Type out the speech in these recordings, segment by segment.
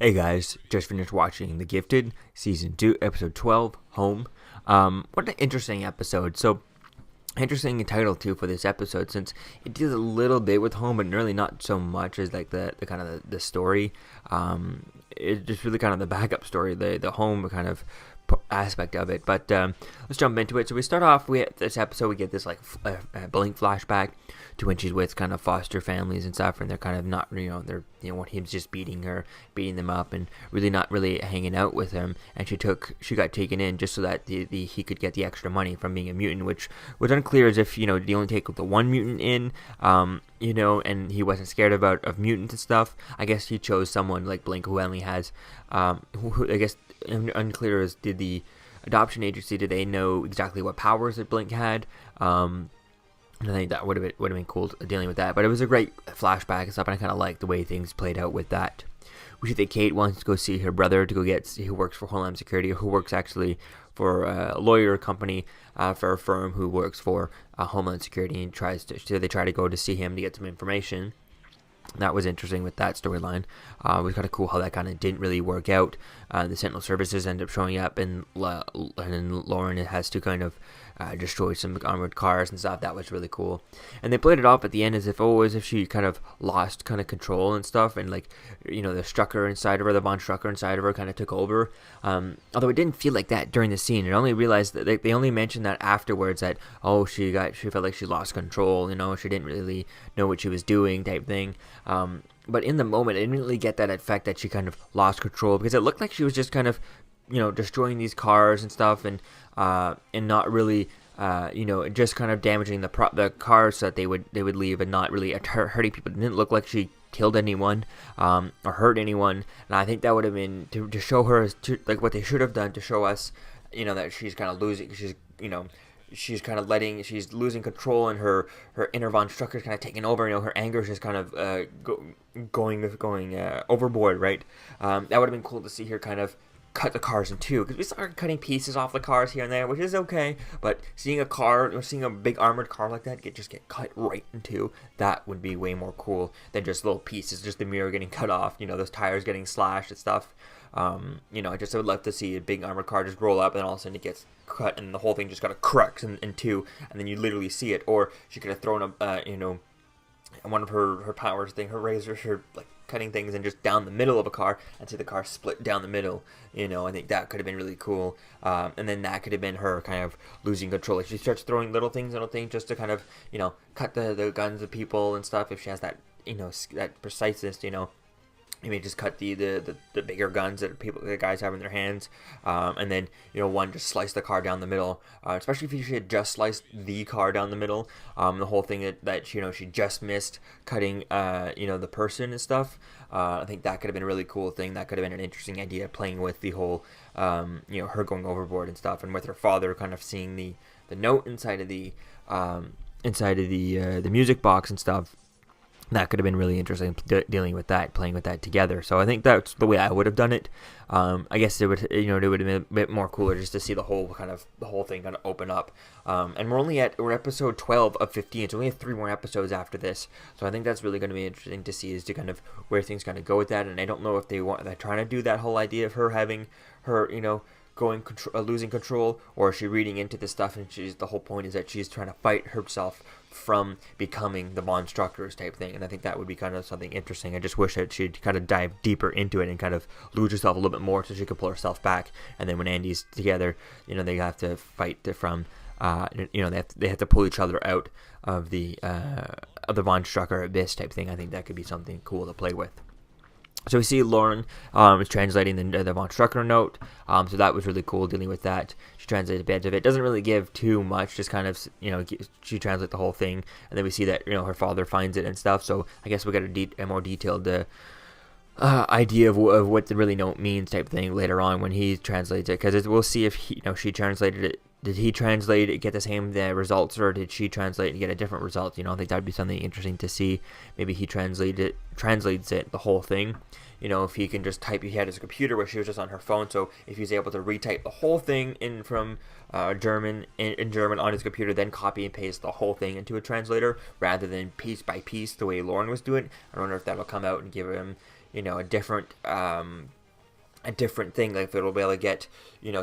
Hey guys, just finished watching The Gifted, Season 2, Episode 12, Home. What an interesting episode. So, interesting title too for this episode, since it deals a little bit with home, but really not so much as like the kind of the story. It's just really kind of the backup story, the home kind of aspect of it. But let's jump into it. So we start off with this episode. We get this like a blink flashback to when she's with kind of foster families and stuff, and they're kind of not, they're when he's just beating them up, and really not really hanging out with him. And she got taken in just so that he could get the extra money from being a mutant, which was unclear as if they only take the one mutant in, and he wasn't scared of mutants and stuff. I guess he chose someone like Blink, who only has, who I guess unclear as did the adoption agency, did they know exactly what powers that Blink had? And I think that would have been cool dealing with that. But it was a great flashback and stuff, and I kind of like the way things played out with that. We see that Kate wants to go see her brother who works for Homeland Security, or who works actually for a lawyer company for a firm who works for Homeland Security, and they try to go to see him to get some information. That was interesting with that storyline. It was kind of cool how that kind of didn't really work out. The Sentinel services end up showing up, and Lauren has to kind of destroy some armored cars and stuff. That was really cool. And they played it off at the end as if she kind of lost kind of control and stuff, and the Strucker inside of her, the Von Strucker inside of her, kind of took over. Although it didn't feel like that during the scene. I only realized that they only mentioned that afterwards, that she felt like she lost control. She didn't really know what she was doing, type thing. But in the moment, I didn't really get that effect that she kind of lost control, because it looked like she was just kind of, destroying these cars and stuff, and not really, just kind of damaging the cars so that they would leave, and not really hurting people. It didn't look like she killed anyone or hurt anyone, and I think that would have been to show her like what they should have done to show us, that she's kind of losing. She's losing control, and her inner Von Strucker is kind of taking over. Her anger is just kind of going overboard, right? That would have been cool to see her kind of cut the cars in two, because we saw her cutting pieces off the cars here and there, which is okay. But seeing a big armored car like that get cut right in two, that would be way more cool than just little pieces, just the mirror getting cut off, those tires getting slashed and stuff. I would love to see a big armored car just roll up, and all of a sudden it gets cut, and the whole thing just kind of cracks in two, and then you literally see it. Or she could have thrown one of her powers thing, her razors, her cutting things, and just down the middle of a car, and see the car split down the middle. I think that could have been really cool. And then that could have been her kind of losing control. Like, she starts throwing little things just to kind of, cut the guns of people and stuff. If she has that, that preciseness, maybe just cut the bigger guns that the guys have in their hands, and then one just slice the car down the middle. Especially if she had just sliced the car down the middle, the whole thing that she just missed cutting the person and stuff. I think that could have been a really cool thing. That could have been an interesting idea, playing with the whole her going overboard and stuff, and with her father kind of seeing the note inside of the music box and stuff. That could have been really interesting, dealing with that, playing with that together. So I think that's the way I would have done it. I guess it would have been a bit more cooler just to see the whole thing kind of open up. And we're episode 12 of 15, so we have 3 more episodes after this. So I think that's really going to be interesting to see, is to kind of where things kind of go with that. And I don't know if they're trying to do that whole idea of her having her, losing control, or is she reading into this stuff, and the whole point is that she's trying to fight herself from becoming the Von Struckers type thing. And I think that would be kind of something interesting. I just wish that she'd kind of dive deeper into it and kind of lose herself a little bit more, so she could pull herself back. And then when Andy's together, they have to fight from, they have to pull each other out of the Von Strucker abyss type thing. I think that could be something cool to play with. So we see Lauren is translating the Von Strucker note, so that was really cool, dealing with that. She translated a bit of it. Doesn't really give too much, just kind of, she translates the whole thing, and then we see that, her father finds it and stuff. So I guess we got a more detailed idea of what the really note means type thing later on when he translates it, because we'll see if she translated it. Did he translate it, get the same results, or did she translate and get a different result? I think that'd be something interesting to see. Maybe he translates it, the whole thing. If he can just type, he had his computer where she was just on her phone, so if he's able to retype the whole thing in from German on his computer, then copy and paste the whole thing into a translator, rather than piece by piece the way Lauren was doing. I wonder if that'll come out and give him, a different thing, like if it'll be able to get,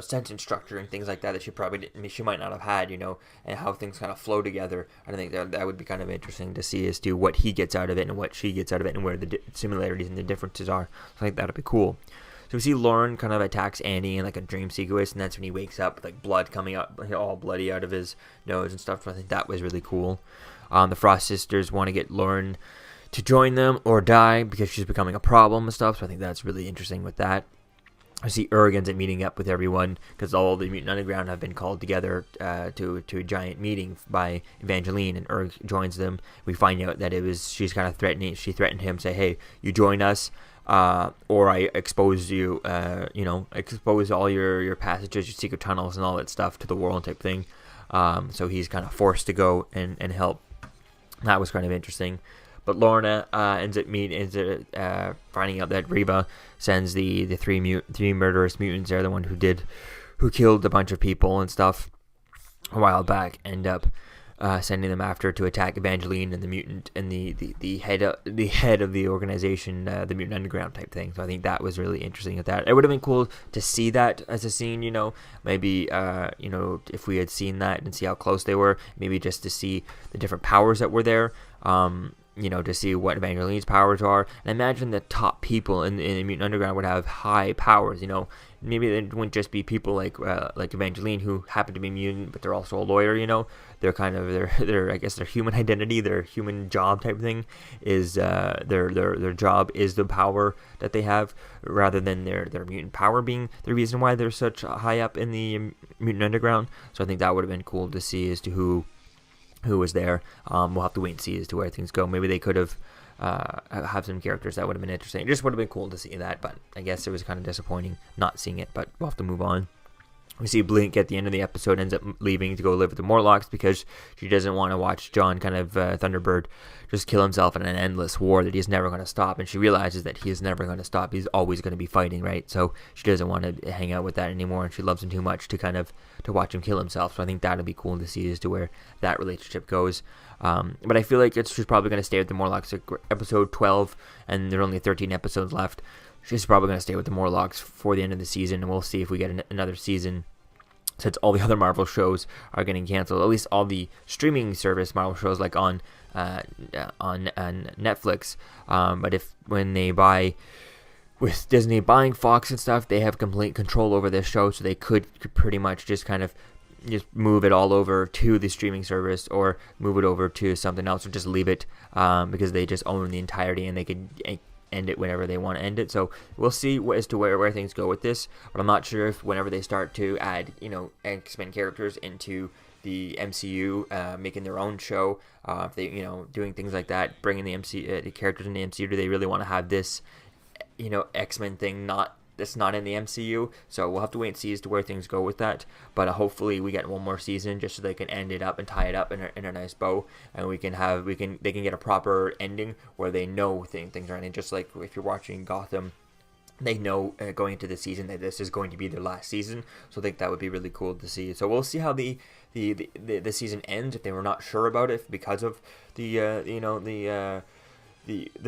sentence structure and things like that she might not have had, and how things kind of flow together. I think that would be kind of interesting to see as to what he gets out of it and what she gets out of it and where the similarities and the differences are. So I think that'll be cool. So we see Lauren kind of attacks Andy in like a dream sequence, and that's when he wakes up with like blood coming up, all bloody out of his nose and stuff. So I think that was really cool. The Frost sisters want to get Lauren to join them or die because she's becoming a problem and stuff. So I think that's really interesting with that. I see Urg ends up meeting up with everyone because all the Mutant Underground have been called together to a giant meeting by Evangeline, and Urg joins them. We find out that she's kind of threatening. She threatened him, say, "Hey, you join us, or I expose you. Expose all your passages, your secret tunnels, and all that stuff to the world," type thing. So he's kind of forced to go and help. That was kind of interesting. But Lorna ends up finding out that Reva sends the three murderous mutants. They're the one who killed a bunch of people and stuff a while back. End up sending them after to attack Evangeline and the mutant and the head of the organization, the Mutant Underground type thing. So I think that was really interesting. At that, it would have been cool to see that as a scene. Maybe if we had seen that and see how close they were. Maybe just to see the different powers that were there. To see what Evangeline's powers are. And I imagine the top people in the Mutant Underground would have high powers, Maybe it wouldn't just be people like Evangeline who happen to be mutant, but they're also a lawyer, They're kind of their I guess their human identity, their human job type thing is their job is the power that they have, rather than their mutant power being the reason why they're such high up in the Mutant Underground. So I think that would have been cool to see as to who was there. We'll have to wait and see as to where things go. Maybe they could have some characters that would have been interesting. It just would have been cool to see that, but I guess it was kind of disappointing not seeing it, but we'll have to move on. We see Blink at the end of the episode ends up leaving to go live with the Morlocks because she doesn't want to watch John Thunderbird just kill himself in an endless war that he's never going to stop, and she realizes that he is never going to stop. He's always going to be fighting, right? So she doesn't want to hang out with that anymore, and she loves him too much to watch him kill himself. So I think that'll be cool to see as to where that relationship goes. But I feel like she's probably going to stay with the Morlocks. Episode 12, and there are only 13 episodes left. She's probably going to stay with the Morlocks for the end of the season, and we'll see if we get another season, since all the other Marvel shows are getting canceled. At least all the streaming service Marvel shows, like on Netflix. But when they buy, with Disney buying Fox and stuff, they have complete control over this show, so they could pretty much just move it all over to the streaming service, or move it over to something else, or just leave it because they just own the entirety, and they could end it whenever they want to end it. So we'll see as to where things go with this, but I'm not sure if whenever they start to add X-Men characters into the MCU, making their own show, if they doing things like that, bringing the characters in the MCU, do they really want to have this X-Men thing that's not in the MCU? So we'll have to wait and see as to where things go with that. But hopefully we get one more season just so they can end it up and tie it up in a nice bow, and they can get a proper ending where they know things are ending. Just like if you're watching Gotham, they know going into the season that this is going to be their last season. So I think that would be really cool to see. So we'll see how the season ends, if they were not sure about it because of the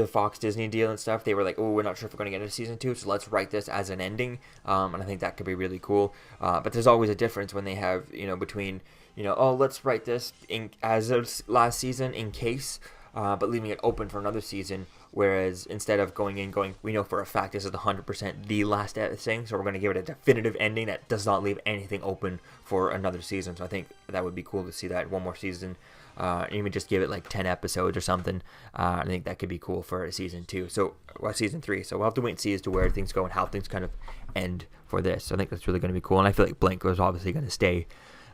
Fox Disney deal and stuff. They were like, oh, we're not sure if we're going to get into season 2, so let's write this as an ending. And I think that could be really cool. But there's always a difference when they have, between, oh, let's write this as a last season in case, but leaving it open for another season. Whereas instead of going, we know for a fact this is 100% the last thing, so we're going to give it a definitive ending that does not leave anything open for another season. So I think that would be cool to see that one more season. Even just give it like 10 episodes or something. I think that could be cool for season 3. So we'll have to wait and see as to where things go and how things kind of end for this. So I think that's really going to be cool. And I feel like Blink was obviously going to stay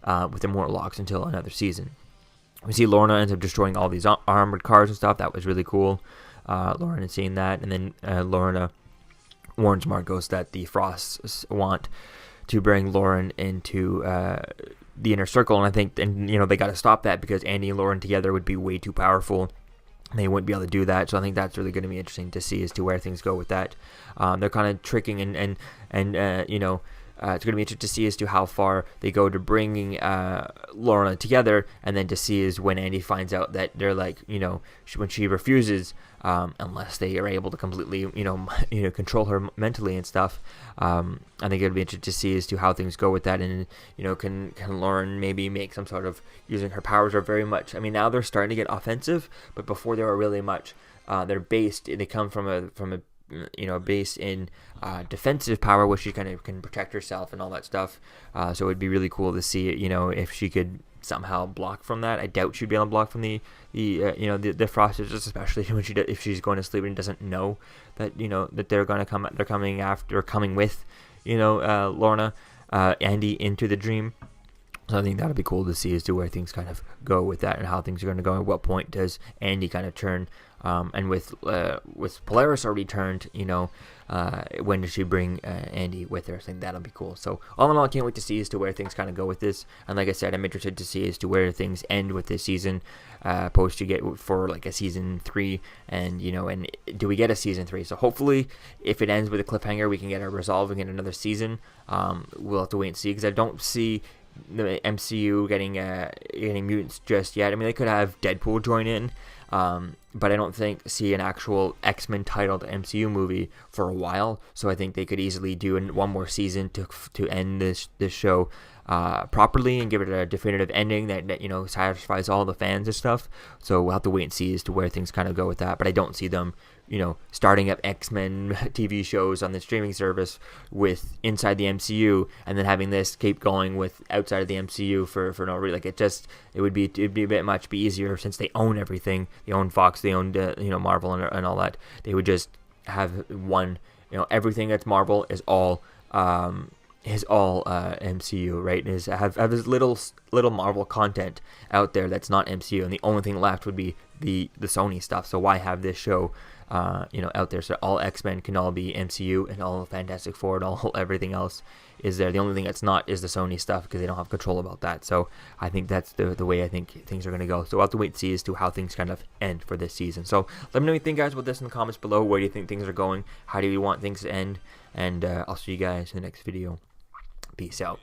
with the Morlocks until another season. We see Lorna ends up destroying all these armored cars and stuff. That was really cool. Lorna seeing that, and then Lorna warns Marcos that the Frosts want to bring Lauren into the inner circle, and I think they got to stop that because Andy and Lauren together would be way too powerful. They wouldn't be able to do that, so I think that's really going to be interesting to see as to where things go with that. They're kind of tricking and it's going to be interesting to see as to how far they go to bringing Lorna together, and then to see is when Andy finds out that they're like, when she refuses, unless they are able to completely, control her mentally and stuff. I think it'll be interesting to see as to how things go with that, and can Lauren maybe make some sort of, using her powers are very much. I mean, now they're starting to get offensive, but before they were really much. They come from a base in defensive power, where she kind of can protect herself and all that stuff. So it'd be really cool to see, if she could somehow block from that. I doubt she'd be able to block from the frosters, especially when if she's going to sleep and doesn't know that that they're coming with Lorna, Andy into the dream. So I think that'll be cool to see as to where things kind of go with that, and how things are going to go. At what point does Andy kind of turn? And with Polaris already turned, when does she bring Andy with her? I think that'll be cool. So all in all, I can't wait to see as to where things kind of go with this. And like I said, I'm interested to see as to where things end with this season. Post you get for like a season 3, and and do we get a season 3? So hopefully, if it ends with a cliffhanger, we can get a resolving in another season. We'll have to wait and see, because I don't see the MCU getting mutants just yet. I mean, they could have Deadpool join in, but I don't see an actual X-Men titled MCU movie for a while. So I think they could easily do one more season to end this show properly and give it a definitive ending that satisfies all the fans and stuff. So we'll have to wait and see as to where things kind of go with that. But I don't see them starting up X-Men TV shows on the streaming service with inside the MCU, and then having this keep going with outside of the MCU for no reason. Like it'd be a bit much easier, since they own everything. They own Fox, they own Marvel and all that. They would just have one. Everything that's Marvel is all MCU, right? Have this little Marvel content out there that's not MCU, and the only thing left would be the Sony stuff. So why have this show out there? So all X-Men can all be MCU, and all Fantastic Four and all everything else is there. The only thing that's not is the Sony stuff, because they don't have control about that. So I think that's the way I think things are going to go. So we'll have to wait and see as to how things kind of end for this season. So let me know what you think, guys, about this in the comments below. Where do you think things are going? How do you want things to end? And I'll see you guys in the next video. Peace out.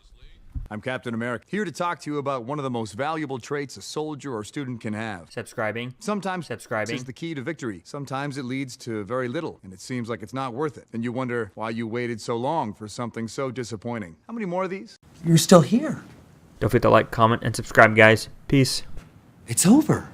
I'm Captain America, here to talk to you about one of the most valuable traits a soldier or student can have. Subscribing. Sometimes subscribing is the key to victory. Sometimes it leads to very little, and it seems like it's not worth it. And you wonder why you waited so long for something so disappointing. How many more of these? You're still here. Don't forget to like, comment, and subscribe, guys. Peace. It's over.